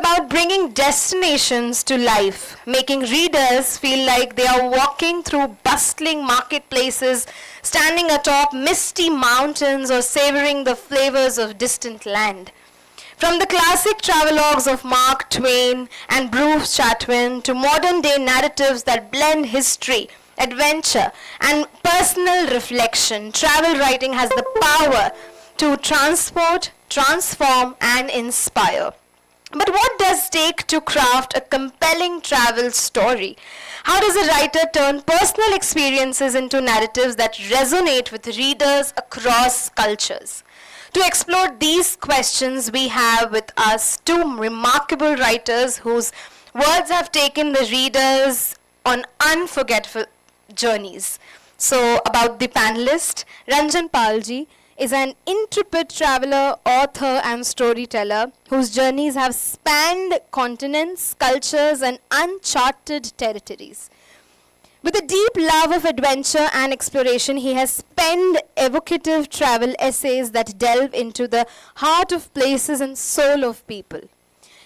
about bringing destinations to life, making readers feel like they are walking through bustling marketplaces, standing atop misty mountains, or savoring the flavors of distant land. From the classic travelogues of Mark Twain and Bruce Chatwin to modern-day narratives that blend history, adventure, and personal reflection, travel writing has the power to transport, transform, and inspire. But what does it take to craft a compelling travel story? How does a writer turn personal experiences into narratives that resonate with readers across cultures? To explore these questions, we have with us two remarkable writers whose words have taken the readers on unforgettable journeys. So, about the panelist, Ranjan Pal ji is an intrepid traveler, author, and storyteller whose journeys have spanned continents, cultures, and uncharted territories. With a deep love of adventure and exploration, he has penned evocative travel essays that delve into the heart of places and soul of people.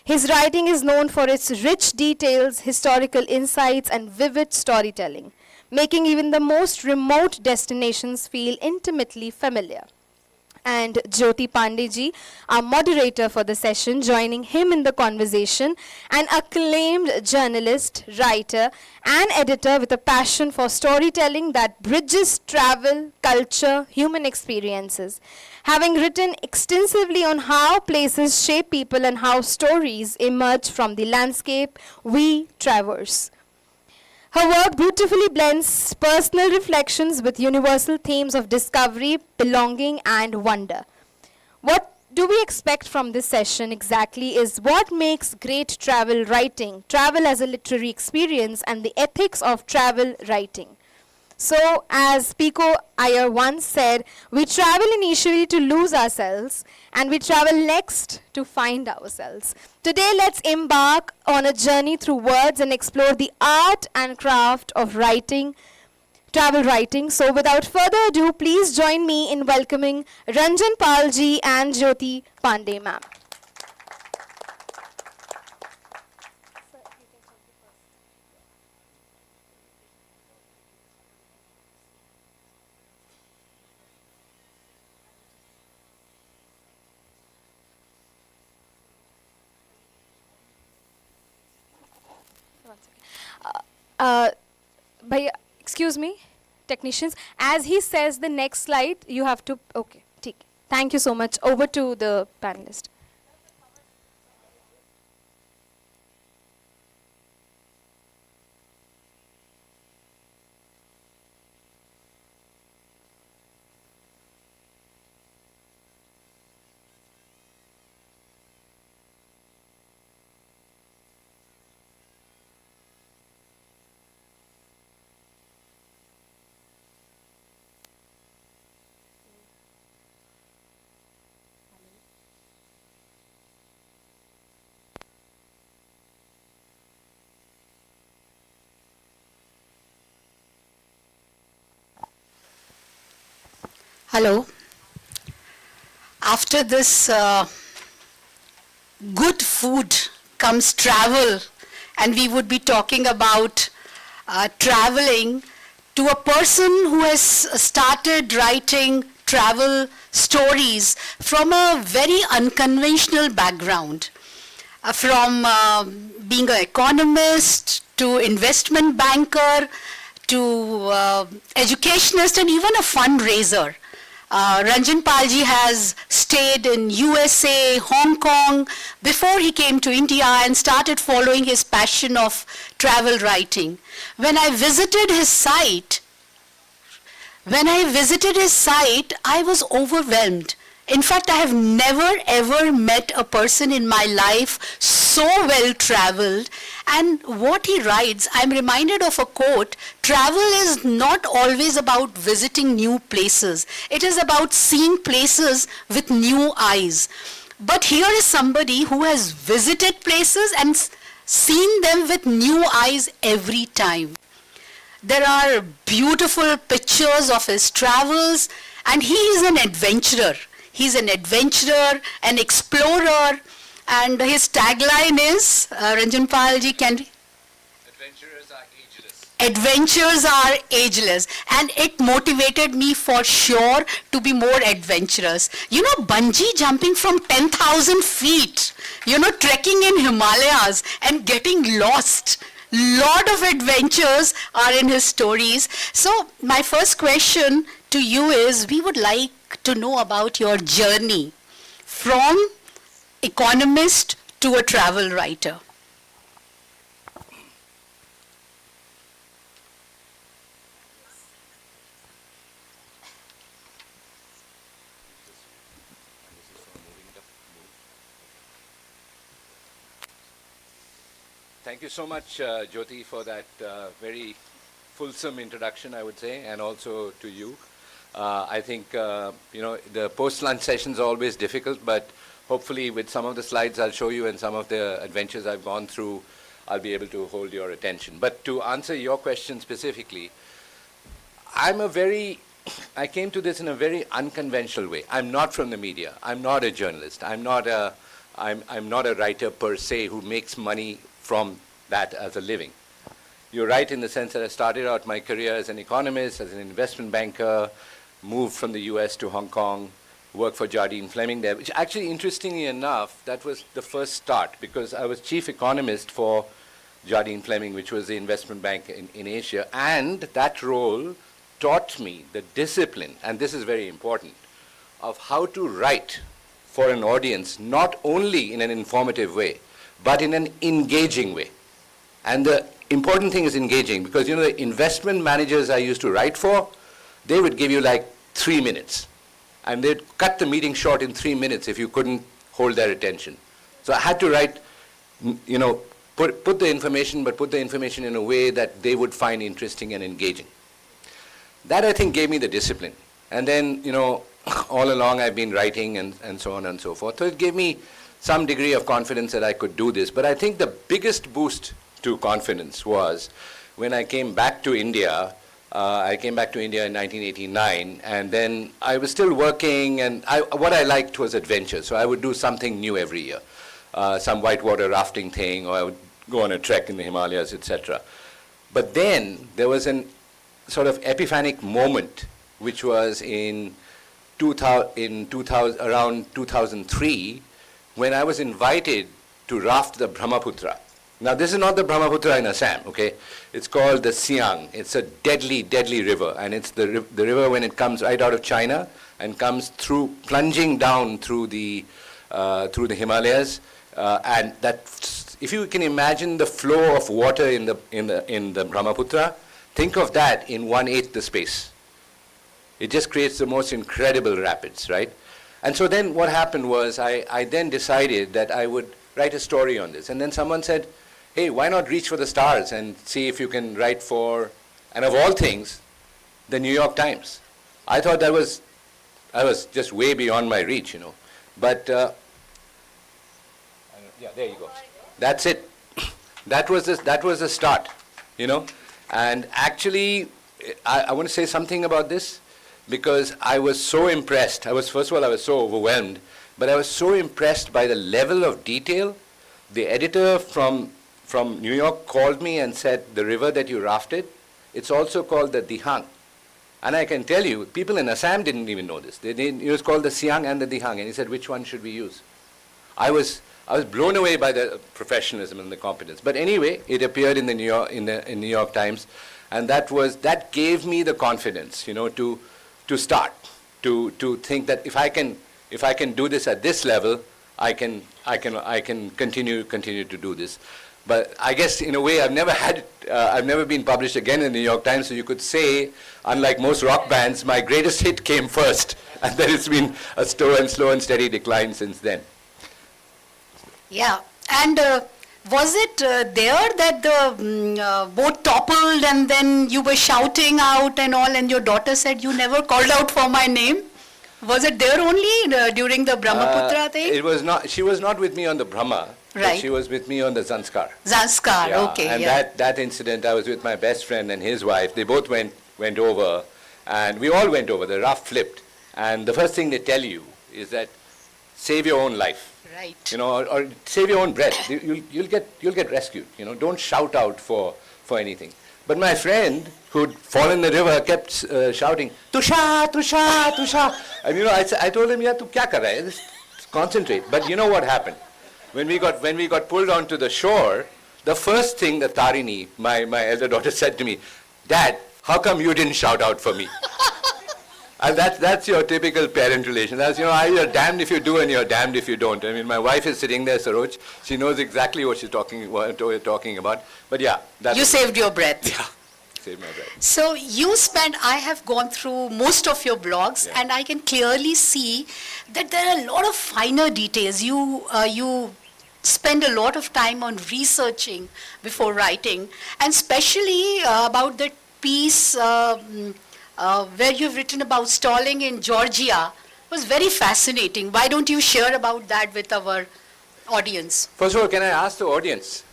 His writing is known for its rich details, historical insights, and vivid storytelling, making even the most remote destinations feel intimately familiar. And Jyoti Pande ji, our moderator for the session, joining him in the conversation, an acclaimed journalist, writer, and editor with a passion for storytelling that bridges travel, culture, human experiences. Having written extensively on how places shape people and how stories emerge from the landscape we traverse. Her work beautifully blends personal reflections with universal themes of discovery, belonging, and wonder. What do we expect from this session exactly is what makes great travel writing, travel as a literary experience, and the ethics of travel writing. So, as Pico Iyer once said, we travel initially to lose ourselves, and we travel next to find ourselves. Today, let's embark on a journey through words and explore the art and craft of writing, travel writing. So, without further ado, please join me in welcoming Ranjan Pal ji and Jyoti Pande ma'am. Excuse me, technicians. As he says the next slide, you have to. Okay, take. Thank you so much. Over to the panelist. Hello. After this good food comes travel, and we would be talking about traveling to a person who has started writing travel stories from a very unconventional background, from being an economist to investment banker to educationist and even a fundraiser. Ranjan Palji has stayed in USA, Hong Kong, before he came to India and started following his passion of travel writing. When I visited his site, I was overwhelmed. In fact, I have never ever met a person in my life so well traveled. And what he writes, I'm reminded of a quote: travel is not always about visiting new places. It is about seeing places with new eyes. But here is somebody who has visited places and seen them with new eyes every time. There are beautiful pictures of his travels, and he is an adventurer. He's an adventurer, an explorer, And his tagline is, Ranjan Pal ji, can Adventurers are ageless. adventures are ageless, and it motivated me for sure to be more adventurous. You know, bungee jumping from 10,000 feet, you know, trekking in Himalayas and getting lost. Lot of adventures are in his stories. So my first question to you is, we would like to know about your journey from economist to a travel writer. Thank you so much, Jyoti, for that very fulsome introduction, I would say, and also to you. I think, the post-lunch sessions are always difficult, but hopefully with some of the slides I'll show you and some of the adventures I've gone through, I'll be able to hold your attention. But to answer your question specifically, I came to this in a very unconventional way. I'm not from the media. I'm not a journalist. I'm not a writer per se who makes money from that as a living. You're right in the sense that I started out my career as an economist, as an investment banker, moved from the US to Hong Kong, worked for Jardine Fleming there, which actually, interestingly enough, that was the first start because I was chief economist for Jardine Fleming, which was the investment bank in Asia, and that role taught me the discipline, and this is very important, of how to write for an audience, not only in an informative way, but in an engaging way. And the important thing is engaging, because the investment managers I used to write for, they would give you like 3 minutes. And they'd cut the meeting short in 3 minutes if you couldn't hold their attention. So I had to write, put the information, but put the information in a way that they would find interesting and engaging. That, I think, gave me the discipline. And then, all along I've been writing and so on and so forth. So it gave me some degree of confidence that I could do this. But I think the biggest boost to confidence was when I came back to India. I came back to India in 1989, and then I was still working, and what I liked was adventure. So I would do something new every year, some whitewater rafting thing, or I would go on a trek in the Himalayas, etc. But then there was an sort of epiphanic moment, which was around 2003, when I was invited to raft the Brahmaputra. Now, this is not the Brahmaputra in Assam, okay? It's called the Siang. It's a deadly, deadly river, and it's the river when it comes right out of China and comes through, plunging down through the Himalayas, and that, if you can imagine the flow of water in the Brahmaputra, think of that in 1/8 the space. It just creates the most incredible rapids, right? And so then what happened was I then decided that I would write a story on this. And then someone said, hey, why not reach for the stars and see if you can write for, and of all things, the New York Times. I thought I was just way beyond my reach, But, yeah, there you go. That's it. That was the start, And actually, I want to say something about this, because I was so impressed. First of all, I was so overwhelmed, but I was so impressed by the level of detail. The editor from New York called me and said, the river that you rafted, it's also called the Dihang. And I can tell you, people in Assam didn't even know this. It was called the Siang and the Dihang, and he said, which one should we use? I was blown away by the professionalism and the competence. But anyway, it appeared in the New York Times, and that gave me the confidence, to start, to think that if I can do this at this level, I can continue to do this. But I guess in a way I've never been published again in the New York Times, so you could say, unlike most rock bands, my greatest hit came first, and then it's been a slow and steady decline since then. Yeah, and was it there that the boat toppled and then you were shouting out and all, and your daughter said, you never called out for my name? Was it there only during the Brahmaputra thing? It was not. She was not with me on the Brahma. Right. She was with me on the Zanskar. Zanskar, Yeah, okay. And yeah. that incident, I was with my best friend and his wife. They both went over, and we all went over. The raft flipped. And the first thing they tell you is that save your own life. Right. You know, or save your own breath. You'll get rescued. You know, don't shout out for anything. But my friend who'd fallen in the river kept shouting, Tusha, Tusha, Tusha. And you know, I told him, yeah, tu kya kar raha hai? Just concentrate. But you know what happened? When we got pulled onto the shore, the first thing that Tarini, my elder daughter, said to me, Dad, how come you didn't shout out for me? And that's your typical parent relation. That's, you know, you're damned if you do and you're damned if you don't. I mean, my wife is sitting there, Saroj. She knows exactly what we're talking about. But yeah. You saved your breath. Yeah, saved my breath. So I have gone through most of your blogs, Yeah. and I can clearly see that there are a lot of finer details. You spend a lot of time on researching before writing, and especially about that piece where you've written about stalling in Georgia was very fascinating. Why don't you share about that with our audience? First of all, can I ask the audience,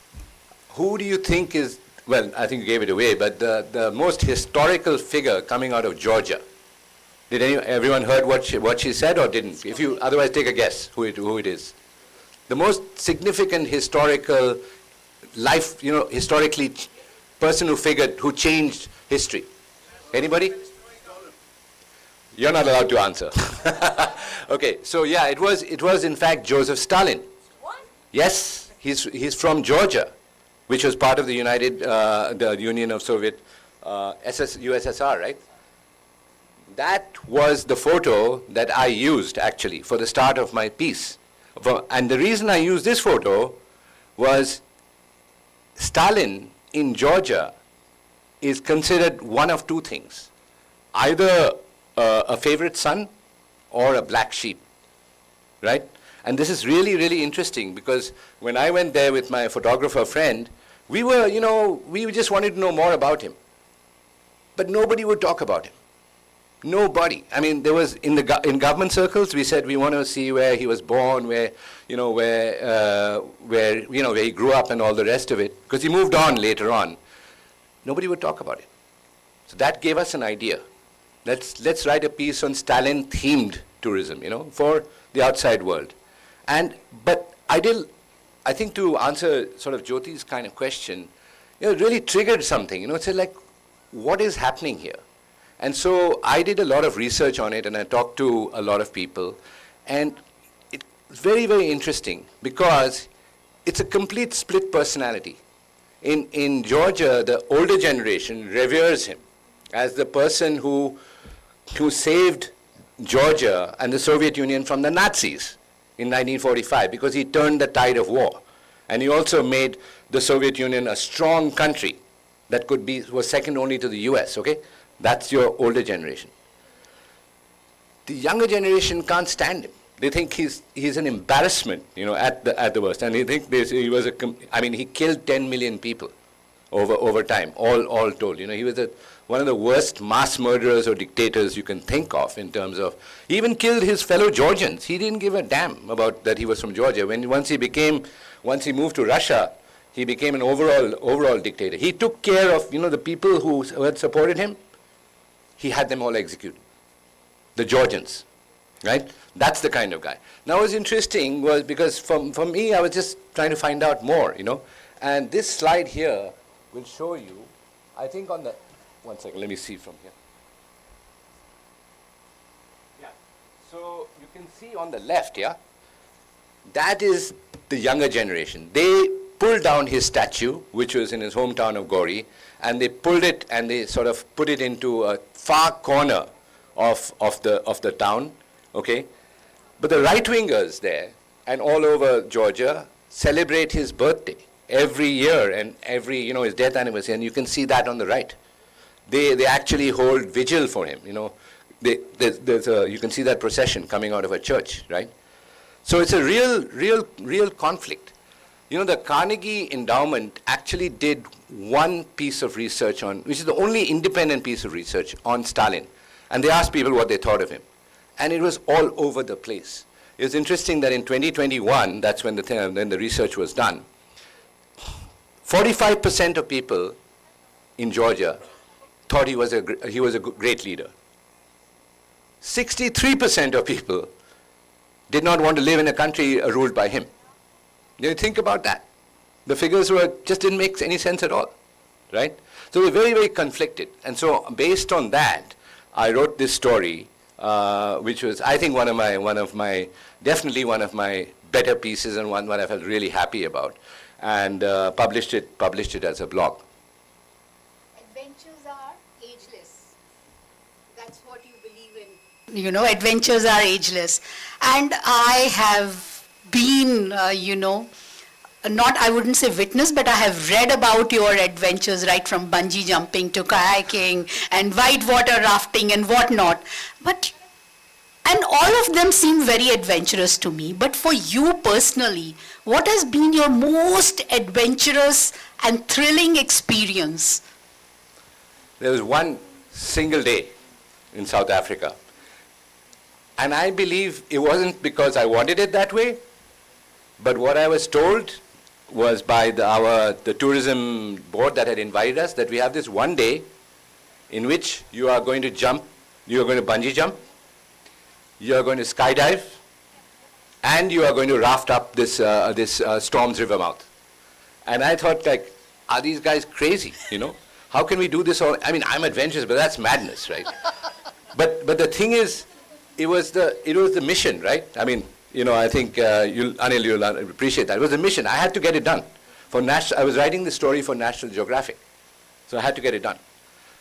who do you think is, well, I think you gave it away, but the most historical figure coming out of Georgia? Did everyone heard what she said or didn't? If you otherwise take a guess who it is. The most significant historical life, you know, historically person who changed history. Anybody? You're not allowed to answer. Okay, so yeah, it was in fact Joseph Stalin. What? Yes, he's from Georgia, which was part of the the Union of Soviet USSR, right? That was the photo that I used actually for the start of my piece. And the reason I used this photo was Stalin in Georgia is considered one of two things. Either a favorite son or a black sheep, right? And this is really, really interesting because when I went there with my photographer friend, we just wanted to know more about him. But nobody would talk about him. Nobody. I mean, there was in government circles. We said we want to see where he was born, where he grew up, and all the rest of it. Because he moved on later on. Nobody would talk about it. So that gave us an idea. Let's write a piece on Stalin-themed tourism, you know, for the outside world. But I think to answer sort of Jyoti's kind of question, you know, it really triggered something. You know, it's like, what is happening here? And so I did a lot of research on it, and I talked to a lot of people, and it's very, very interesting because it's a complete split personality. In Georgia, the older generation reveres him as the person who saved Georgia and the Soviet Union from the Nazis in 1945 because he turned the tide of war. And he also made the Soviet Union a strong country that was second only to the US, okay? That's your older generation. The younger generation can't stand him. They think he's an embarrassment, you know, at the worst. And they think he killed 10 million people over time, all told. You know, he was one of the worst mass murderers or dictators you can think of in terms of, he even killed his fellow Georgians. He didn't give a damn about that he was from Georgia. Once he moved to Russia, he became an overall dictator. He took care of, you know, the people who had supported him. He had them all executed. The Georgians, right? That's the kind of guy. Now, what's interesting was because for me, I was just trying to find out more, you know. And this slide here will show you, I think on the, one second, let me see from here. Yeah, so you can see on the left, yeah, that is the younger generation. They pulled down his statue, which was in his hometown of Gauri, and they pulled it and they sort of put it into a far corner of the town, okay? But the right-wingers there and all over Georgia celebrate his birthday every year and his death anniversary, and you can see that on the right. They actually hold vigil for him, you know. You can see that procession coming out of a church, right? So it's a real conflict. You know, the Carnegie Endowment actually did one piece of research which is the only independent piece of research on Stalin. And they asked people what they thought of him. And it was all over the place. It was interesting that in 2021, that's when the research was done, 45% of people in Georgia thought he was a great leader. 63% of people did not want to live in a country ruled by him. You think about that. The figures just didn't make any sense at all, right? So we're very, very conflicted. And so based on that, I wrote this story, which was, I think, definitely one of my better pieces, and one I felt really happy about, and published it as a blog. Adventures are ageless. That's what you believe in. You know, adventures are ageless. And I have been, not, I wouldn't say witness, but I have read about your adventures, right from bungee jumping to kayaking and whitewater rafting and whatnot. And all of them seem very adventurous to me. But for you personally, what has been your most adventurous and thrilling experience? There was one single day in South Africa. And I believe it wasn't because I wanted it that way, but what I was told was by the tourism board that had invited us, that we have this one day in which you are going to jump, you are going to bungee jump, you are going to skydive, and you are going to raft up this Storms River mouth. And I thought, like, are these guys crazy, How can we do this all? I mean, I'm adventurous, but that's madness, right? But the thing is, it was the mission, right? I mean, I think Anil, you'll appreciate that. It was a mission. I had to get it done. I was writing this story for National Geographic, so I had to get it done.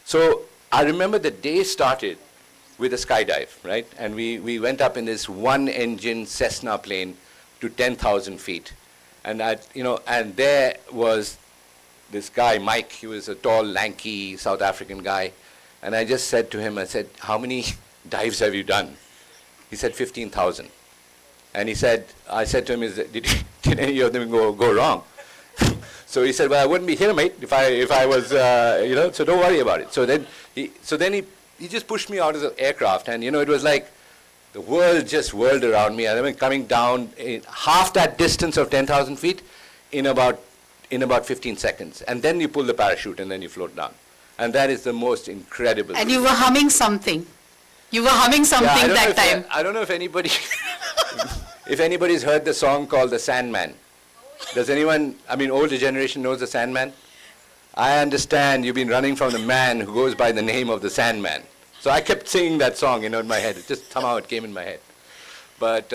So I remember the day started with a skydive, right? And we went up in this one-engine Cessna plane to 10,000 feet, and and there was this guy, Mike. He was a tall, lanky South African guy, and I just said to him, I said, "How many dives have you done?" He said 15,000. And I said to him, did any of them go wrong? So he said, well, I wouldn't be here, mate, if I was, so don't worry about it. So then he just pushed me out of the aircraft, and, it was like the world just whirled around me. I remember coming down in half that distance of 10,000 feet in about 15 seconds. And then you pull the parachute, and then you float down. And that is the most incredible And thing. you were humming something. You were humming something that time. I don't know if anybody, if anybody's heard the song called The Sandman. Does anyone, older generation knows The Sandman? I understand you've been running from the man who goes by the name of the Sandman. So I kept singing that song, in my head. It just somehow it came in my head. But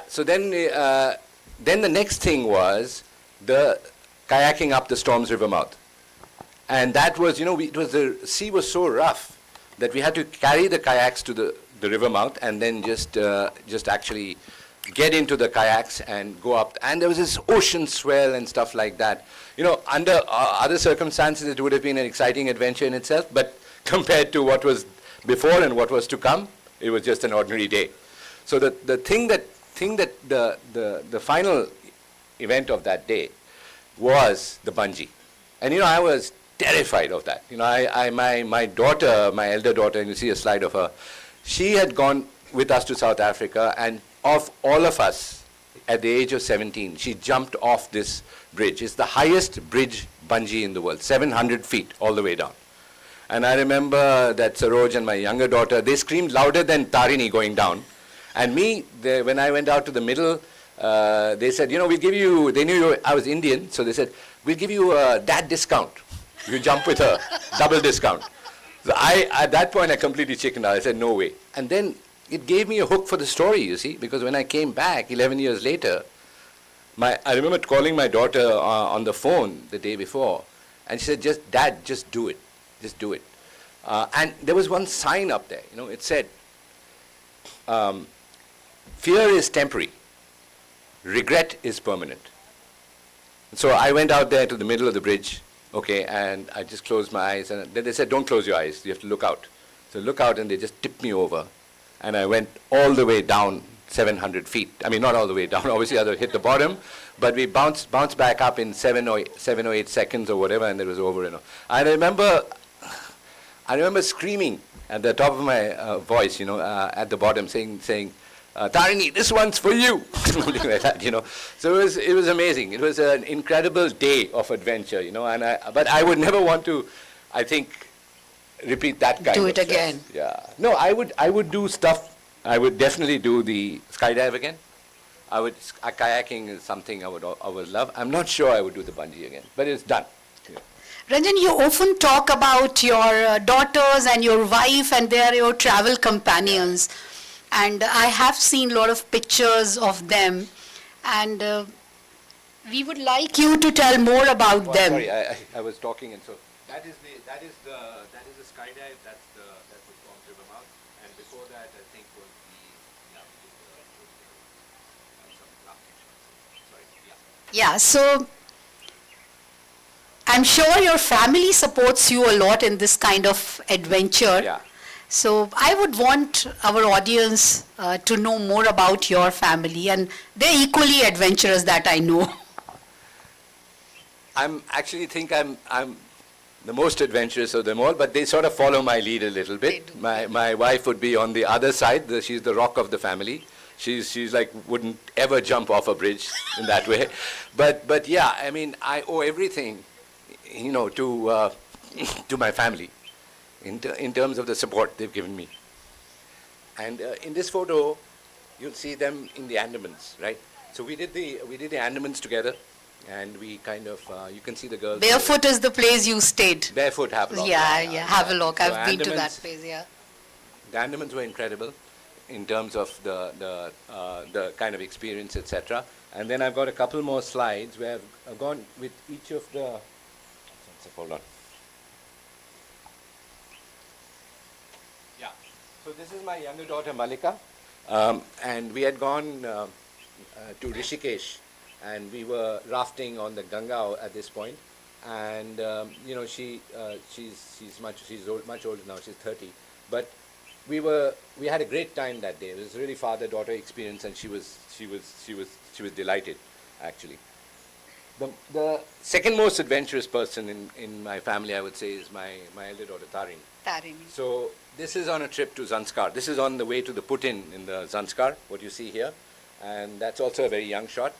so then the next thing was the kayaking up the Storms River mouth. And that was, the sea was so rough that we had to carry the kayaks to the river mouth and then just actually get into the kayaks and go up. And there was this ocean swell and stuff like that. Under other circumstances, it would have been an exciting adventure in itself, but compared to what was before and what was to come, it was just an ordinary day. So the final event of that day was the bungee. And I was terrified of that. My daughter, my elder daughter, and you see a slide of her, she had gone with us to South Africa, and of all of us, at the age of 17, she jumped off this bridge. It's the highest bridge bungee in the world, 700 feet all the way down. And I remember that Saroj and my younger daughter, they screamed louder than Tarini going down. And me, when I went out to the middle, they said, we'll give you, they knew I was Indian, so they said, we'll give you a dad discount. You jump with her, double discount. So at that point, I completely chickened out. I said, no way. And then it gave me a hook for the story, you see, because when I came back 11 years later, I remember calling my daughter on the phone the day before, and she said, Dad, just do it. Just do it. And there was one sign up there, it said, fear is temporary, regret is permanent. So I went out there to the middle of the bridge, and I just closed my eyes, and then they said, don't close your eyes, you have to look out. So look out, and they just tipped me over, and I went all the way down 700 feet. Not all the way down, obviously I hit the bottom, but we bounced back up in 7 or 8 seconds or whatever, and it was over. I remember screaming at the top of my voice, at the bottom, saying, Tarini, this one's for you, something like that, So it was amazing. It was an incredible day of adventure, but I would never want to, I think, repeat that kind of Do it again. Yeah. No, I would do stuff I would definitely do the skydive again. Kayaking is something I would love. I'm not sure I would do the bungee again, but it's done. Yeah. Ranjan, you often talk about your daughters and your wife, and they are your travel companions. And I have seen a lot of pictures of them. And we would like you to tell more about Oh, them. sorry, I was talking, and so that is the skydive. That's the Swamp River Mouth, and before that I think was Yeah, so I'm sure your family supports you a lot in this kind of adventure. Yeah. So I would want our audience to know more about your family, and they're equally adventurous, that I know. I'm the most adventurous of them all, but they sort of follow my lead a little bit. My wife would be on the other side. She's the rock of the family. She's like wouldn't ever jump off a bridge in that way. But yeah, I mean, I owe everything, to to my family in terms of the support they've given me. And in this photo, you'll see them in the Andamans, right? So we did the Andamans together. And we kind of, you can see the girls. Barefoot is the place you stayed. Barefoot Havelock. Yeah, Havelock. So I've been to that place, yeah. The Andamans were incredible in terms of the kind of experience, etc. And then I've got a couple more slides where I've gone with each of the, hold on. Yeah, so this is my younger daughter Malika. And we had gone to Rishikesh. And we were rafting on the Ganga at this point, and she's much older now. She's 30, but we had a great time that day. It was really father-daughter experience, and she was delighted, actually. The second most adventurous person in my family, I would say, is my elder daughter Tarini. Tarini. So this is on a trip to Zanskar. This is on the way to the Putin in the Zanskar. What you see here, and that's also a very young shot.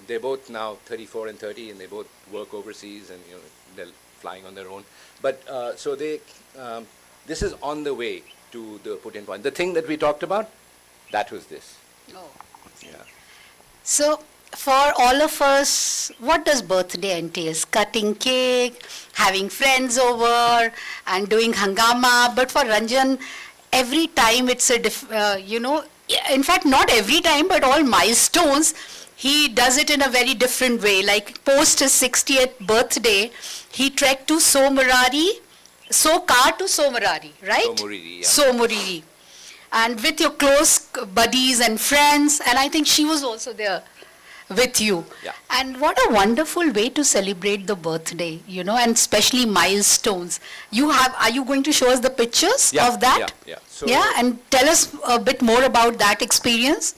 They're both now 34 and 30, and they both work overseas, and they're flying on their own. But this is on the way to the Putin point. The thing that we talked about, that was this. Oh. Yeah. So for all of us, what does birthday entail? Cutting cake, having friends over, and doing hangama. But for Ranjan, every time it's in fact, not every time, but all milestones, he does it in a very different way. Like post his 60th birthday, he trekked to Somarari, Sokar to Somarari, right? Somoriri, yeah. Somoriri. And with your close buddies and friends, and I think she was also there with you. Yeah. And what a wonderful way to celebrate the birthday, and especially milestones. Are you going to show us the pictures of that? Yeah. So, and tell us a bit more about that experience.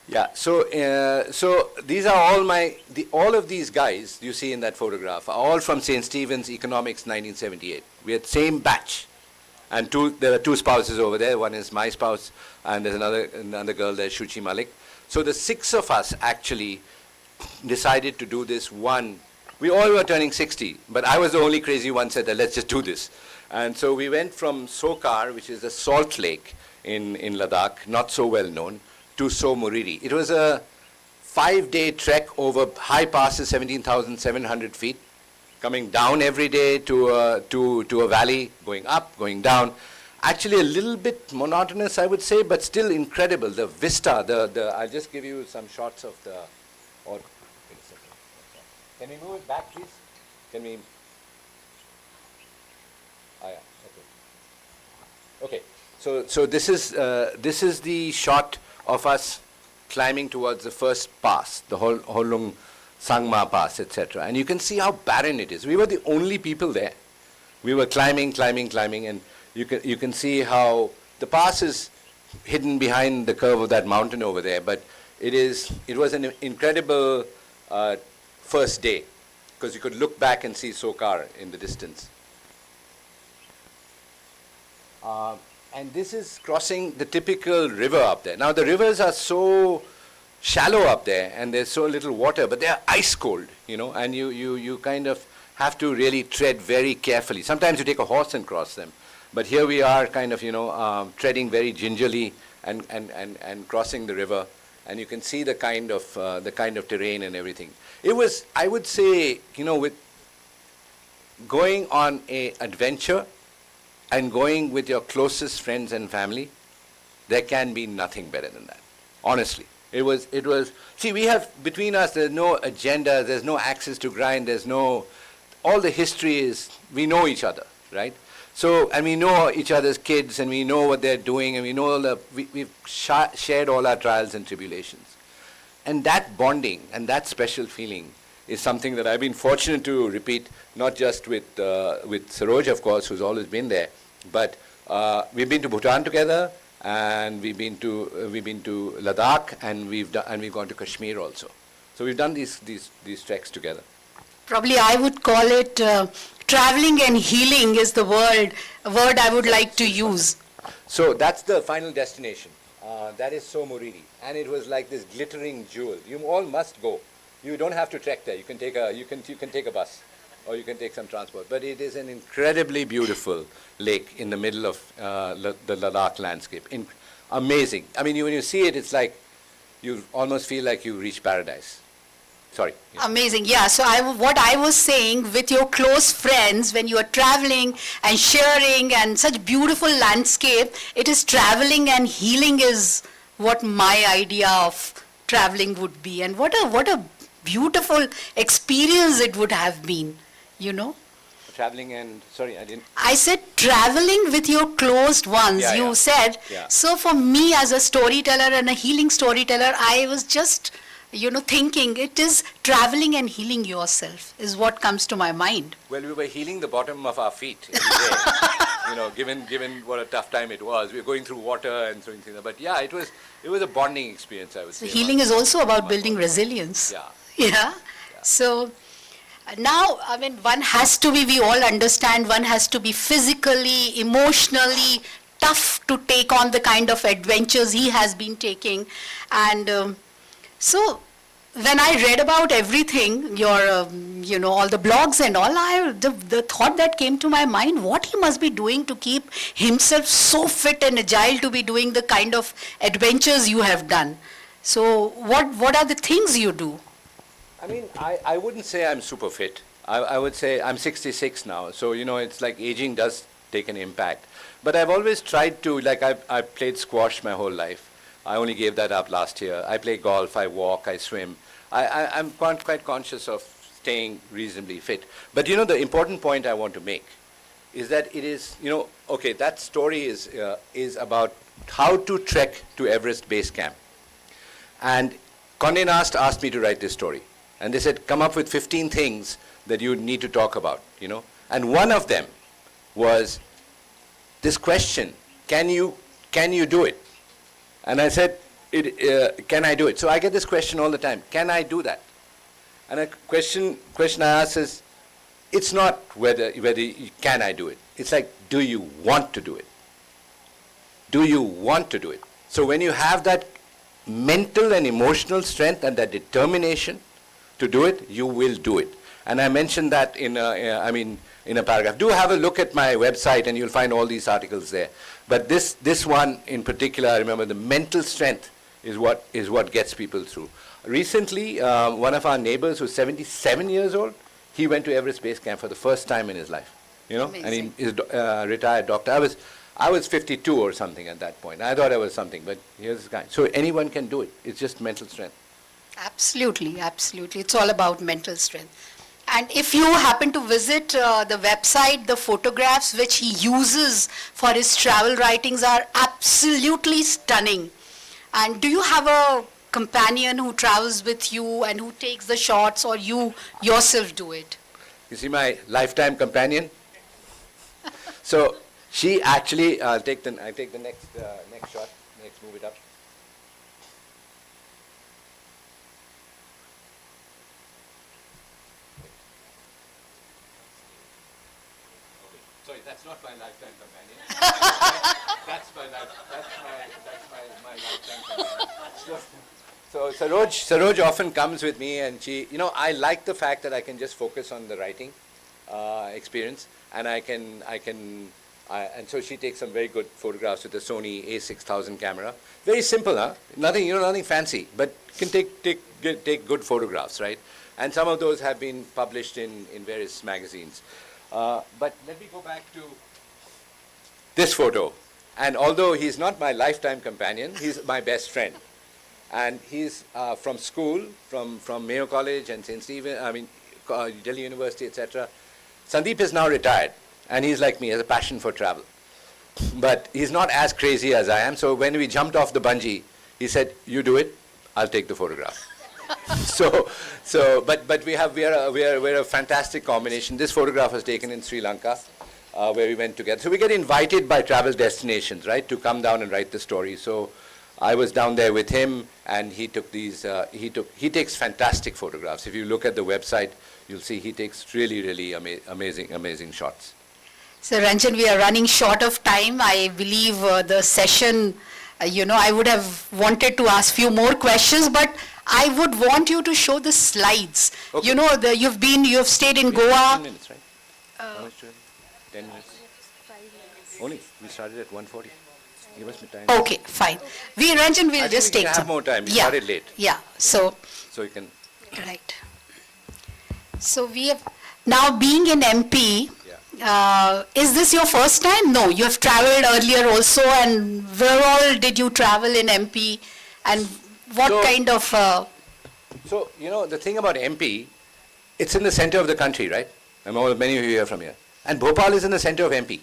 Yeah, so these are all of these guys you see in that photograph are all from St. Stephen's Economics 1978. We had same batch. And there are two spouses over there. One is my spouse, and there's another girl there, Shuchi Malik. So the six of us actually decided to do this one. We all were turning 60, but I was the only crazy one said that let's just do this. And so we went from Sokar, which is a salt lake in Ladakh, not so well known, to Somoriri. It was a 5-day trek over high passes, 17,700 feet, coming down every day to a valley, going up, going down. Actually a little bit monotonous, I would say, but still incredible. The vista, I'll just give you some shots of the, wait a second. Can we move it back, please? Can we? Ah, yeah, okay. So this is the shot of us climbing towards the first pass, the Holung Sangma Pass, etc. And you can see how barren it is. We were the only people there. We were climbing, and you can see how the pass is hidden behind the curve of that mountain over there. But it was an incredible first day, because you could look back and see Sokar in the distance. And this is crossing the typical river up there. Now the rivers are so shallow up there, and there's so little water, but they're ice cold, and you kind of have to really tread very carefully. Sometimes you take a horse and cross them. But here we are kind of, treading very gingerly and crossing the river. And you can see the kind of terrain and everything. It was, I would say, with going on a adventure and going with your closest friends and family, there can be nothing better than that. Honestly. It was, see, we have, between us, there's no agenda, there's no axis to grind, all the history is, we know each other, right? So, and we know each other's kids, and we know what they're doing, and we know we've shared all our trials and tribulations. And that bonding and that special feeling is something that I've been fortunate to repeat, not just with Saroj, of course, who's always been there, but we've been to Bhutan together, and we've been to Ladakh, and we've gone to Kashmir also. So we've done these treks together. Probably I would call it traveling and healing is the word I would like to use. So that's the final destination. That is Somoriri, and it was like this glittering jewel. You all must go. You don't have to trek there. You can take a bus, or you can take some transport. But it is an incredibly beautiful lake in the middle of the Ladakh landscape. Amazing. I mean, when you see it, it's like you almost feel like you reach paradise. Sorry. Yeah. Amazing. Yeah. So what I was saying, with your close friends, when you are traveling and sharing and such beautiful landscape, it is traveling and healing is what my idea of traveling would be. And what a beautiful experience it would have been, Traveling and, sorry, I didn't. I said traveling with your closed ones, you said. Yeah. So for me as a storyteller and a healing storyteller, I was just, thinking it is traveling and healing yourself is what comes to my mind. Well, we were healing the bottom of our feet every day. Given what a tough time it was. We were going through water and things like that. But yeah, it was a bonding experience, I would say. Healing is also about building resilience. Yeah. Yeah. So now, I mean, we all understand, one has to be physically, emotionally tough to take on the kind of adventures he has been taking. And so when I read about everything, your, all the blogs and all, the thought that came to my mind, what he must be doing to keep himself so fit and agile to be doing the kind of adventures you have done. So what are the things you do? I mean, I wouldn't say I'm super fit. I would say I'm 66 now. So, it's like aging does take an impact. But I've always tried to, like I've played squash my whole life. I only gave that up last year. I play golf, I walk, I swim. I'm quite conscious of staying reasonably fit. But the important point I want to make is that it is, okay, that story is about how to trek to Everest Base Camp. And Condé Nast asked me to write this story. And they said, come up with 15 things that you need to talk about, And one of them was this question, can you do it? And I said, can I do it? So I get this question all the time, can I do that? And a question I ask is, it's not whether can I do it? It's like, do you want to do it? Do you want to do it? So when you have that mental and emotional strength and that determination to do it, you will do it. And I mentioned that in a paragraph. Do have a look at my website and you'll find all these articles there. But this one in particular, I remember the mental strength is what gets people through. Recently, one of our neighbors who's 77 years old, he went to Everest Base Camp for the first time in his life. Amazing. And he is a retired doctor. I was 52 or something at that point. I thought I was something, but here's this guy. So anyone can do it. It's just mental strength. Absolutely, absolutely. It's all about mental strength. And if you happen to visit the website, the photographs which he uses for his travel writings are absolutely stunning. And do you have a companion who travels with you and who takes the shots, or you yourself do it? You see my lifetime companion? So she actually, I take the next shot, move it up. Sorry, that's not my lifetime companion. That's my lifetime companion. So Saroj often comes with me, and she, I like the fact that I can just focus on the writing experience, and I can And so she takes some very good photographs with the Sony A6000 camera. Very simple, huh? Nothing, nothing fancy, but can take good photographs, right? And some of those have been published in various magazines. But let me go back to this photo. And although he's not my lifetime companion, he's my best friend. And he's from school, from Mayo College and St. Stephen, Delhi University, etc. Sandeep is now retired, and he's like me, has a passion for travel. But he's not as crazy as I am, so when we jumped off the bungee, he said, "You do it, I'll take the photograph." But we're a fantastic combination. This photograph was taken in Sri Lanka, where we went together. So we get invited by travel destinations, right, to come down and write the story. So I was down there with him, and he took these. He takes fantastic photographs. If you look at the website, you'll see he takes really amazing shots. So Ranjan, we are running short of time. I believe the session, I would have wanted to ask few more questions, but I would want you to show the slides. Okay. You've stayed in Goa. 10 minutes, right? How much do you have? 10 minutes. Only. We started at 1:40. Give us time. Okay, fine. Ranjan, we'll just take we some. have more time. We Yeah. started late. Yeah. So you can. right. So we have now being in MP. Is this your first time? No, you have traveled earlier also, and where all did you travel in MP, and what kind of? So the thing about MP, it's in the center of the country, right? Many of you are from here, and Bhopal is in the center of MP.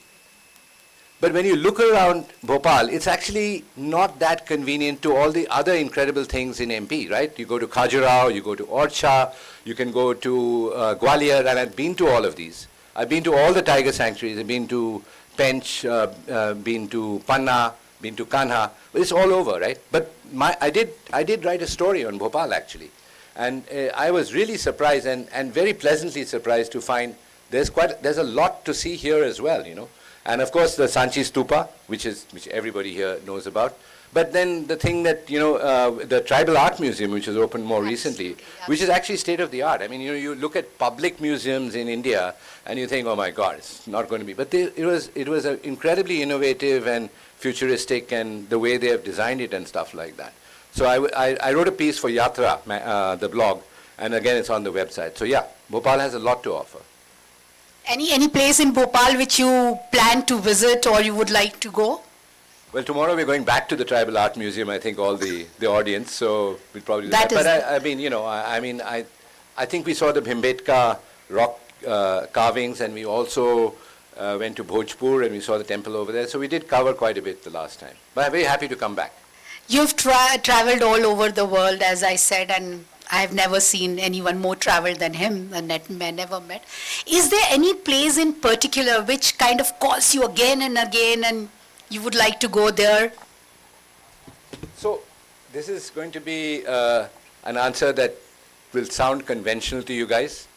But when you look around Bhopal, it's actually not that convenient to all the other incredible things in MP, right? You go to Khajuraho, you go to Orcha, you can go to Gwalior, and I've been to all of these. I've been to all the tiger sanctuaries. I've been to Pench, been to Panna, been to Kanha. It's all over, right? But I did write a story on Bhopal, actually. And I was really surprised and very pleasantly surprised to find there's a lot to see here as well, And of course the Sanchi Stupa, which everybody here knows about. But then the thing that, the Tribal Art Museum, which was opened more recently, which is actually state of the art. I mean, you look at public museums in India and you think, oh my God, it's not going to be. But it was incredibly innovative and futuristic, and the way they have designed it and stuff like that. So I wrote a piece for Yatra, the blog, and again it's on the website. So yeah, Bhopal has a lot to offer. Any place in Bhopal which you plan to visit or you would like to go? Well, tomorrow we're going back to the Tribal Art Museum, I think, all the audience, so we'll probably do that. But I think we saw the Bhimbetka rock carvings, and we also went to Bhojpur and we saw the temple over there. So we did cover quite a bit the last time. But I'm very happy to come back. You've traveled all over the world, as I said, and I've never seen anyone more traveled than him, and never met. Is there any place in particular which kind of calls you again and again, and you would like to go there? So this is going to be an answer that will sound conventional to you guys,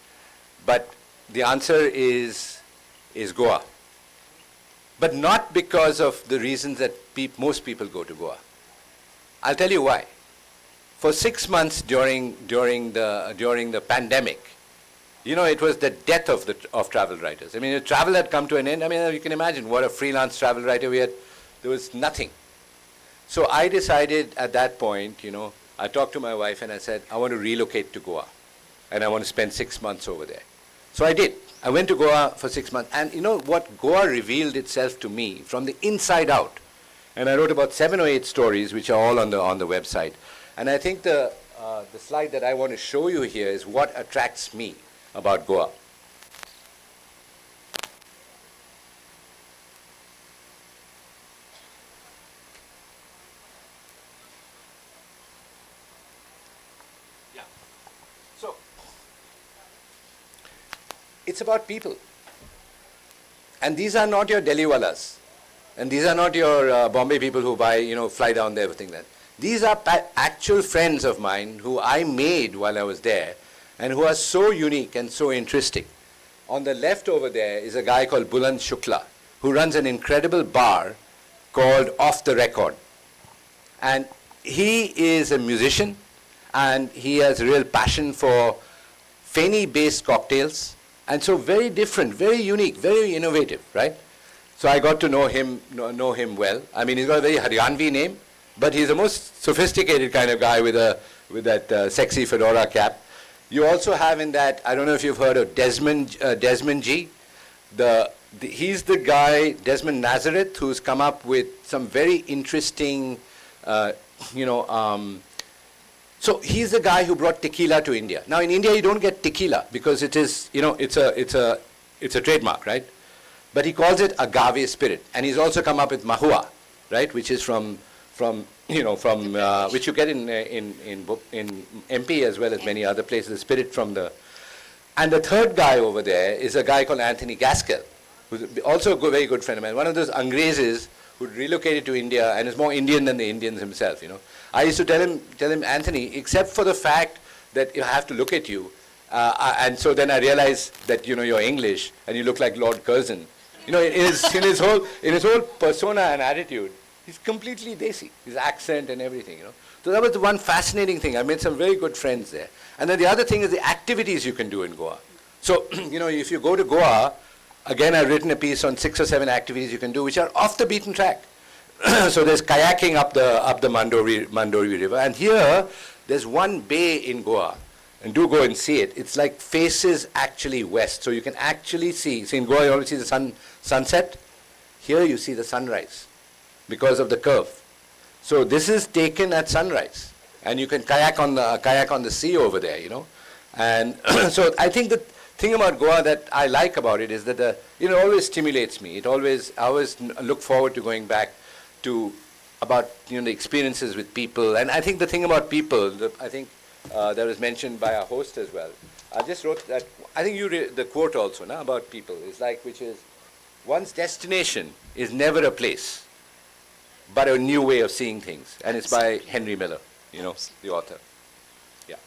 but the answer is Goa. But not because of the reasons that most people go to Goa. I'll tell you why. For 6 months during the pandemic, it was the death of travel writers. I mean, travel had come to an end. I mean, you can imagine what a freelance travel writer we had. There was nothing. So I decided at that point, I talked to my wife and I said, I want to relocate to Goa, and I want to spend 6 months over there. So I did. I went to Goa for 6 months, and you know what? Goa revealed itself to me from the inside out. And I wrote about 7 or 8 stories, which are all on the website. And I think the slide that I want to show you here is what attracts me about Goa. Yeah. So, it's about people. And these are not your Delhiwalas. And these are not your Bombay people who fly down there, everything that. These are actual friends of mine who I made while I was there, and who are so unique and so interesting. On the left over there is a guy called Buland Shukla, who runs an incredible bar called Off the Record. And he is a musician, and he has a real passion for Feni-based cocktails, and so very different, very unique, very innovative, right? So I got to know him well. I mean, he's got a very Haryanvi name, but he's the most sophisticated kind of guy with that sexy fedora cap. You also have in that, I don't know if you've heard of Desmond G. He's the guy, Desmond Nazareth, who's come up with some very interesting, so he's the guy who brought tequila to India. Now in India you don't get tequila because it is, it's a trademark, right? But he calls it agave spirit, and he's also come up with mahua, right, which is from which you get in MP as well as many other places. The spirit from the, and the third guy over there is a guy called Anthony Gaskell, who's also a very good friend of mine. One of those Angrezes who relocated to India and is more Indian than the Indians himself. I used to tell him, Anthony, except for the fact that I have to look at you, and so then I realized that you're English and you look like Lord Curzon. In his whole persona and attitude, he's completely Desi. His accent and everything. So that was the one fascinating thing. I made some very good friends there. And then the other thing is the activities you can do in Goa. So if you go to Goa, again I've written a piece on 6 or 7 activities you can do which are off the beaten track. So there's kayaking up the Mandovi River, and here there's one bay in Goa, and do go and see it. It's like faces actually west, so you can actually see in Goa you always see the sunset. Here you see the sunrise because of the curve. So this is taken at sunrise, and you can kayak on the sea over there, And so I think the thing about Goa that I like about it is that it always stimulates me. I always look forward to going back to about the experiences with people. And I think the thing about people, that was mentioned by our host as well. I just wrote that. I think you read the quote also about people. It's like, which is, one's destination is never a place, but a new way of seeing things. And it's by Henry Miller, the author. Yeah.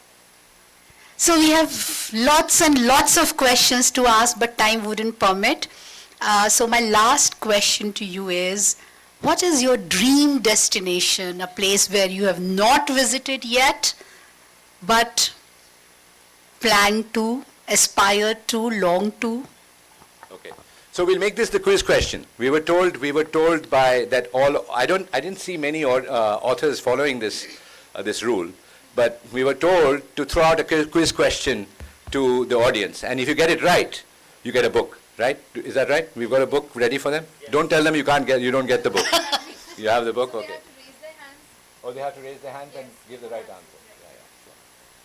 So we have lots and lots of questions to ask, but time wouldn't permit. So my last question to you is, what is your dream destination, a place where you have not visited yet, but plan to, aspire to, long to? Okay. So we'll make this the quiz question. We were told by that I didn't see many authors following this rule, but we were told to throw out a quiz question to the audience, and if you get it right, you get a book. Right? Is that right? We've got a book ready for them? Yeah. Don't tell them you don't get the book. You have the book? Okay. They have to raise their hands. Oh, they have to raise their hands and give the right answer.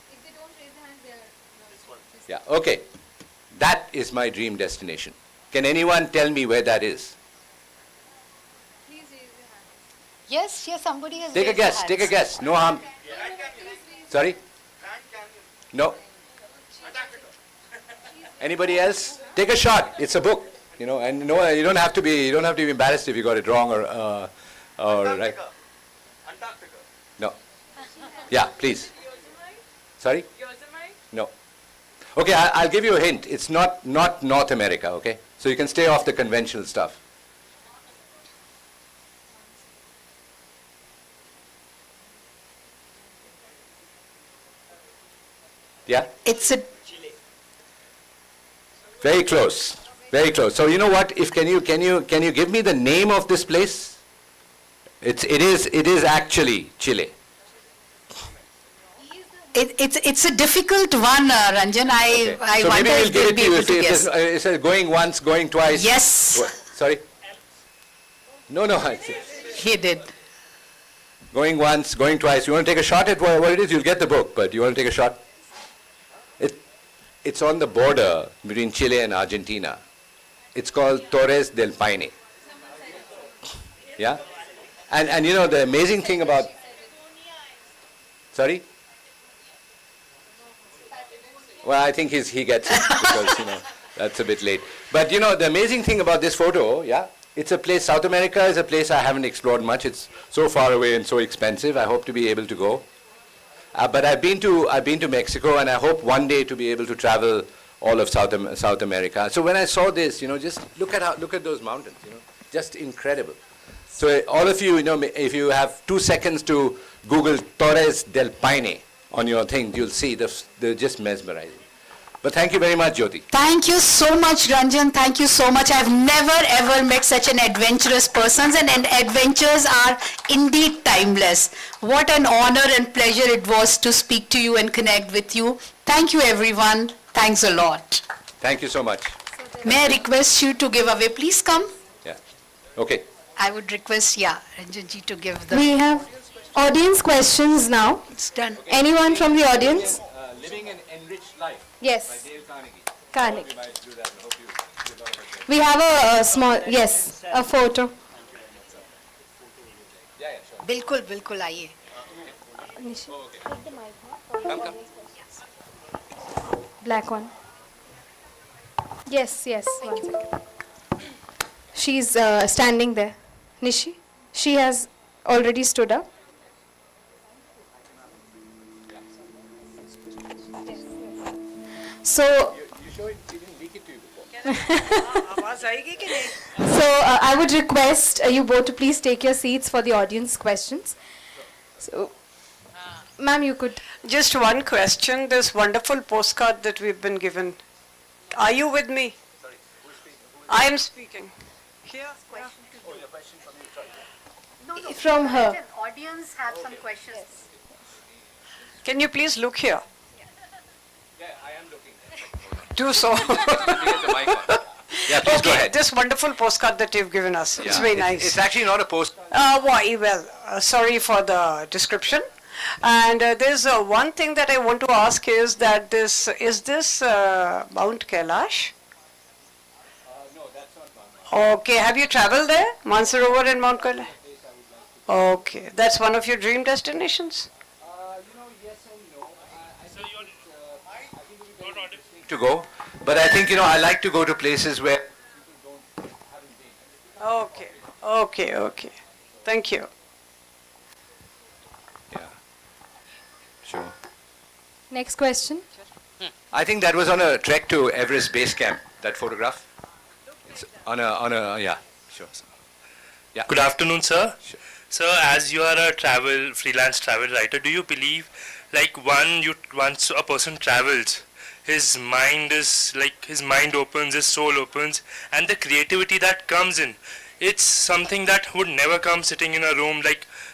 If they don't raise their hands, they are... Yeah, okay. That is my dream destination. Can anyone tell me where that is? Please raise your hands. Yes, somebody has Take a guess. No harm. Sorry? No. Anybody else? Take a shot. It's a book, and no, you don't have to be embarrassed if you got it wrong or right. Antarctica. No. Yeah, please. Sorry? No. Okay, I'll give you a hint. It's not North America, okay? So you can stay off the conventional stuff. Yeah? It's a... Very close. Very close. So you know what? Can you give me the name of this place? It is actually Chile. It's a difficult one, Ranjan. Okay. I so wonder maybe we'll if they'll give be it to you. able to guess. It says going once, going twice. Yes. Sorry? No. He did. Going once, going twice. You want to take a shot at what it is? You'll get the book, but you want to take a shot? It's on the border between Chile and Argentina. It's called Torres del Paine. Yeah? And the amazing thing about... Sorry? Well, I think he gets it because, that's a bit late. But, the amazing thing about this photo, yeah, it's a place, South America is a place I haven't explored much. It's so far away and so expensive. I hope to be able to go. But I've been to Mexico, and I hope one day to be able to travel all of South America. So when I saw this, just look at those mountains, just incredible. So all of you, if you have 2 seconds to Google Torres del Paine on your thing, you'll see they're just mesmerizing. But thank you very much, Jyoti. Thank you so much, Ranjan. Thank you so much. I've never ever met such an adventurous person, and adventures are indeed timeless. What an honor and pleasure it was to speak to you and connect with you. Thank you, everyone. Thanks a lot. Thank you so much. May I request you to give away? Please come. Yeah. Okay. I would request, Ranjanji to give the... We have audience questions now. It's done. Anyone from the audience? Living an enriched life. Yes. Dale Carnegie. Carnegie. You might do that. I hope you do a lot of it. We have a small, yes, a photo. Yeah, sure. Bilkul, bilkul, आइए. Come. Black one. Yes, yes. One second. She's standing there. Nishi? She has already stood up. So, You show it, she didn't leak it to you before. so I would request you both to please take your seats for the audience questions. So, ma'am, you could. Just one question, this wonderful postcard that we've been given. Are you with me? I am speaking. Here? From her. Audience have some questions. Can you please look here? Yeah, I am looking. Do so. Let me get the mic on. Yeah, please go ahead. This wonderful postcard that you've given us. It's Yeah, very nice. It's actually not a post. Sorry for the description. And there's one thing that I want to ask is that is this Mount Kailash? No, that's not Mount. Okay, have you traveled there? Mansarovar and Mount Kailash? Okay, that's one of your dream destinations? Yes and no. I think to go, but I think, I like to go to places where people haven't been. Okay. Thank you. Yeah. Sure. Next question. I think that was on a trek to Everest Base Camp, that photograph. It's on a, yeah, sure. Yeah. Good afternoon, sir. Sure. Sir, as you are a freelance travel writer, do you believe, once a person travels, his mind opens, his soul opens, and the creativity that comes in, it's something that would never come sitting in a room,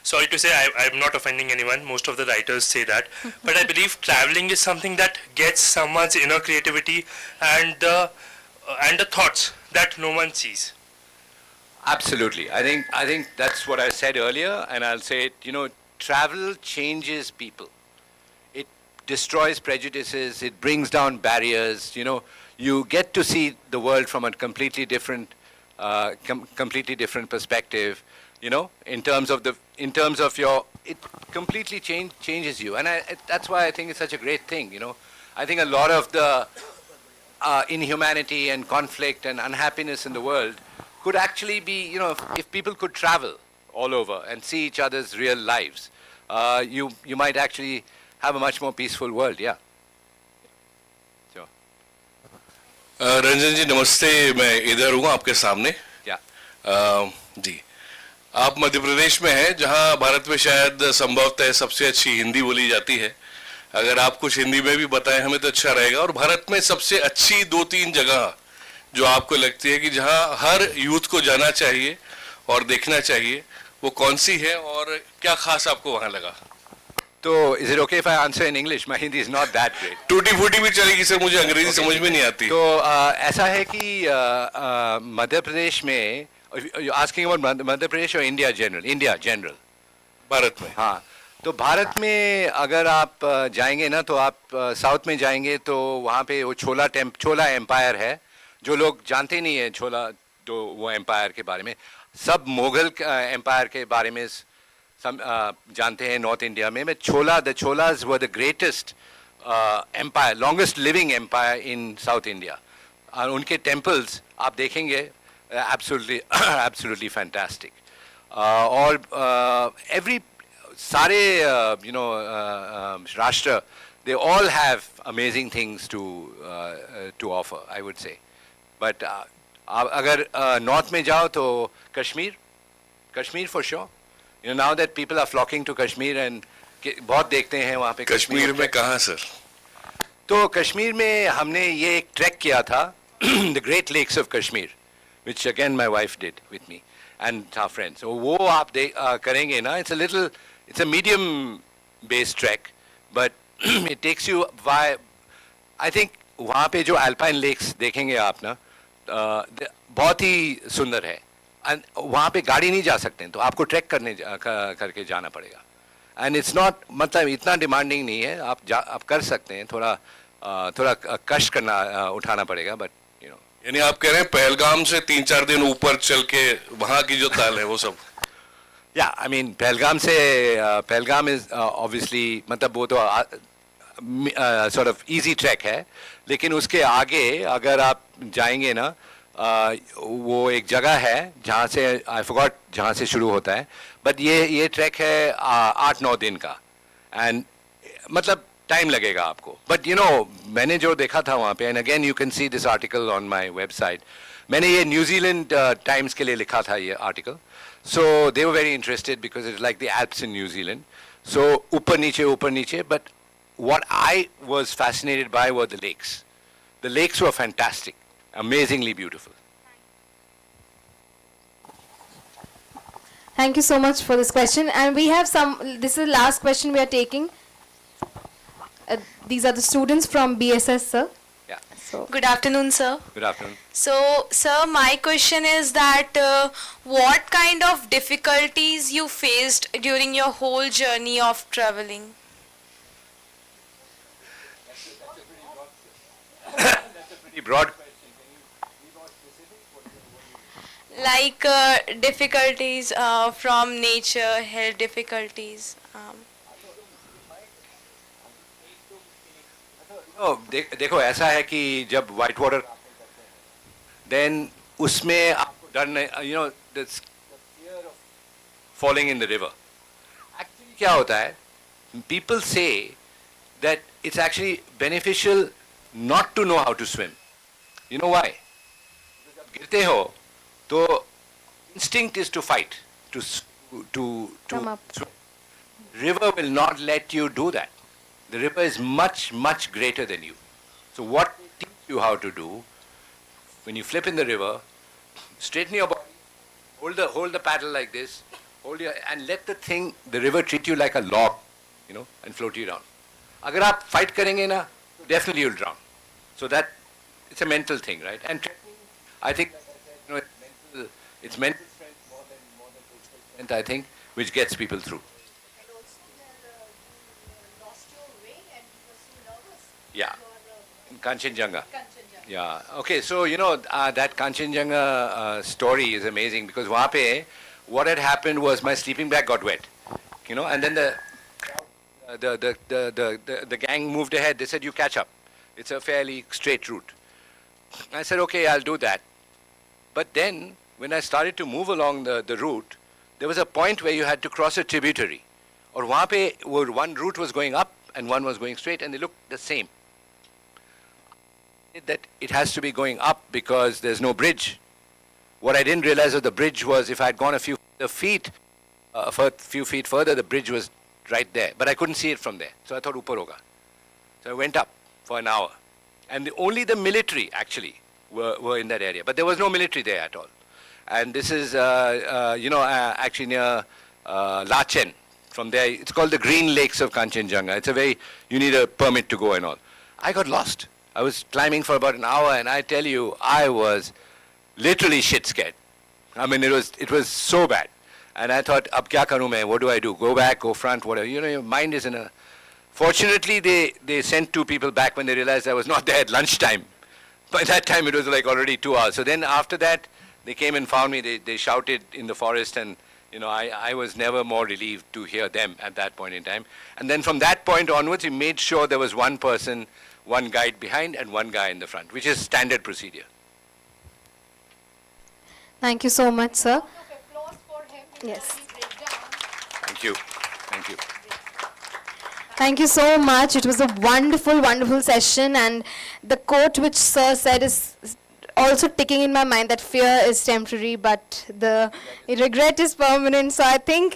sorry to say, I'm not offending anyone, most of the writers say that, but I believe traveling is something that gets someone's inner creativity and the thoughts that no one sees. Absolutely. I think that's what I said earlier, and I'll say it, travel changes people. It destroys prejudices, it brings down barriers, you get to see the world from a completely different perspective, in terms of your, it completely changes you. And that's why I think it's such a great thing, I think a lot of the inhumanity and conflict and unhappiness in the world could actually be, if people could travel all over and see each other's real lives, you might actually have a much more peaceful world, yeah. Sure. Ranjan जी नमस्ते, मैं इधर हूँ आपके सामने। Yeah. जी, आप मध्य प्रदेश में हैं, जहाँ भारत में शायद संभवतः सबसे अच्छी हिंदी बोली जाती है। अगर आप कुछ हिंदी में भी बताएं हमें तो अच्छा रहेगा। और भारत में सबसे अच्छी 2-3 जगह जो आपको लगती है कि जहाँ हर यूथ को जाना चाहिए और देखना चाहिए, वो कौन सी है और क्या खास आपको वहाँ लगा? तो is it okay if I answer in English? My Hindi is not that great. टूटी फूटी भी चलेगी सर, मुझे अंग्रेजी समझ में नहीं आती। तो ऐसा है कि मध्य प्रदेश में, asking about मध्य प्रदेश और इंडिया जनरल? भारत में। हाँ, तो भारत में अगर आप जाएंगे ना, तो आप साउथ में जाएंगे तो वहाँ पे वो छोला एम्पायर है, जो लोग जानते नहीं है वो एम्पायर के बारे में। सब मुगल एम्पायर के बारे में जानते हैं नॉर्थ इंडिया में। the Cholas were the greatest empire, longest living empire in South India. और उनके temples आप देखेंगे, absolutely fantastic. और सारे राष्ट्र, they all have amazing things to offer, I would say. But अगर north में जाओ तो Kashmir for sure. Now that people are flocking to Kashmir and बहुत देखते हैं वहाँ पे। कश्मीर में कहाँ सर? तो कश्मीर में हमने ये एक ट्रैक किया था, the Great Lakes of Kashmir, which again my wife did with me and our friends. So वो आप करेंगे ना, it's a medium based trek, but it takes you by, I think वहाँ पे जो alpine lakes देखेंगे आप ना, बहुत ही सुंदर है. And वहाँ पे गाड़ी नहीं जा सकते, तो आपको ट्रैक करके जाना पड़ेगा. And it's not, मतलब इतना demanding नहीं है, आप कर सकते हैं, थोड़ा कष्ट करना उठाना पड़ेगा, but you know. यानी आप कह रहे हैं पहलगाम से 3-4 दिन ऊपर चल के वहाँ की जो ताल है वो सब. Yeah, I mean Pahalgam is obviously, मतलब वो तो sort of easy trek है, लेकिन उसके आगे अगर आप जाएंगे ना, वो एक जगह है जहाँ से I forgot जहाँ से शुरू होता है, but ये ट्रैक है 8-9 दिन का, and मतलब टाइम लगेगा आपको. बट यू नो मैंने जो देखा था वहाँ पे, and again you can see this article on my website, मैंने ये न्यूजीलैंड टाइम्स के लिए लिखा था ये article. So they were very interested because it's like the Alps in New Zealand. So ऊपर नीचे, but what I was fascinated by were the lakes. The lakes were fantastic, amazingly beautiful. Thank you so much for this question. And we have this is the last question we are taking. These are the students from BSS, sir. Yeah. So, Good afternoon, sir. Good afternoon. So, sir, my question is that what kind of difficulties you faced during your whole journey of traveling? That's a pretty broad question. Like difficulties from nature, health difficulties. देखो ऐसा है कि जब white water then उसमें आपको डर नहीं, you know the fear of falling in the river. Actually क्या होता है, people say that it's actually beneficial not to know how to swim. You know why? जब गिरते हो तो instinct is to fight, to Come up. river will not let you do that. The river is much, much greater than you. So what they teach you how to do, when you flip in the river, straighten your body, hold the paddle like this, and let the river treat you like a log, you know, and float you down. Agar aap fight karenge na, definitely you'll drown. So it's a mental thing, right? And trekking, I think, you know, it's mental strength more than physical strength, I think, which gets people through. Yeah, in Kanchenjunga. Yeah, okay, so you know that Kanchenjunga story is amazing because वहाँ पे what had happened was my sleeping bag got wet, you know, and then the gang moved ahead. They said you catch up. It's a fairly straight route. I said okay, I'll do that. But then when I started to move along the route, there was a point where you had to cross a tributary. और वहाँ पे one route was going up and one was going straight, and they looked the same. That it has to be going up because there's no bridge. What I didn't realize of the bridge was if I had gone a few feet further, the bridge was right there, but I couldn't see it from there. So I thought upar hoga. So I went up for an hour, and only the military actually were in that area, but there was no military there at all. And this is actually near Lachen. From there, it's called the Green Lakes of Kanchenjunga. You need a permit to go and all. I got lost. I was climbing for about an hour, and I tell you, I was literally shit scared. I mean, it was so bad. And I thought, ab kya karu main? What do I do? Go back, go front, whatever. You know, your mind is in a... Fortunately, they sent 2 people back when they realized I was not there at lunchtime. By that time, it was like already 2 hours. So then after that, they came and found me. They shouted in the forest, and you know, I was never more relieved to hear them at that point in time. And then from that point onwards, we made sure there was one person, one guide behind, and one guy in the front, which is standard procedure. thank you so much, sir. Applause for him. Yes. Thank you. Thank you. Thank you so much. It was a wonderful, wonderful session, and the quote which sir said is also ticking in my mind, that fear is temporary, but the regret is permanent. So I think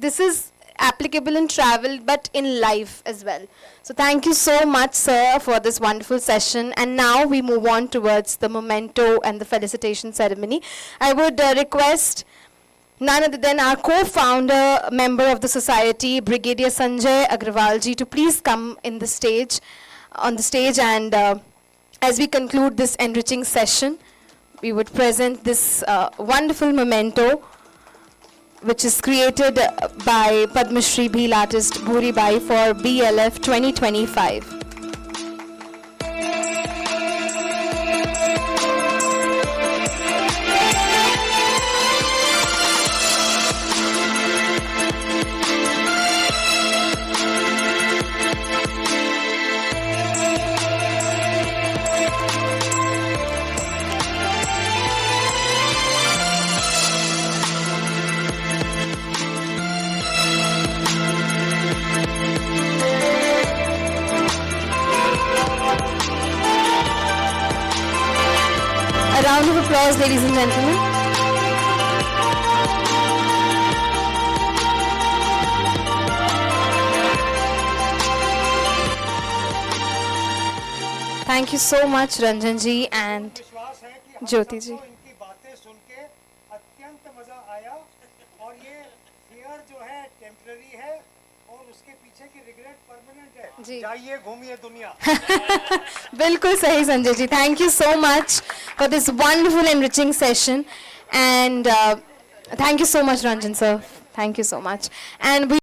this is applicable in travel but in life as well. So thank you so much, sir, for this wonderful session. And now we move on towards the memento and the felicitation ceremony. I would request none other than our co-founder, member of the society, Brigadier Sanjay Agrawalji, to please come on the stage, and as we conclude this enriching session, we would present this wonderful memento, which is created by Padma Shri Bhil artist Bhuri Bai for BLF 2025. A round of applause, ladies and gentlemen. Thank you so much, Ranjan ji and Jyoti ji. इनकी बातें सुन के अत्यंत मजा आया और ये fear जो है टेम्पररी है और उसके पीछे की रिग्रेट परमानेंट है. जाइए घूमिए दुनिया. Bilkul sahi, Sanjay ji. Thank you so much for this wonderful enriching session, and thank you so much, Ranjan sir. Thank you so much. And we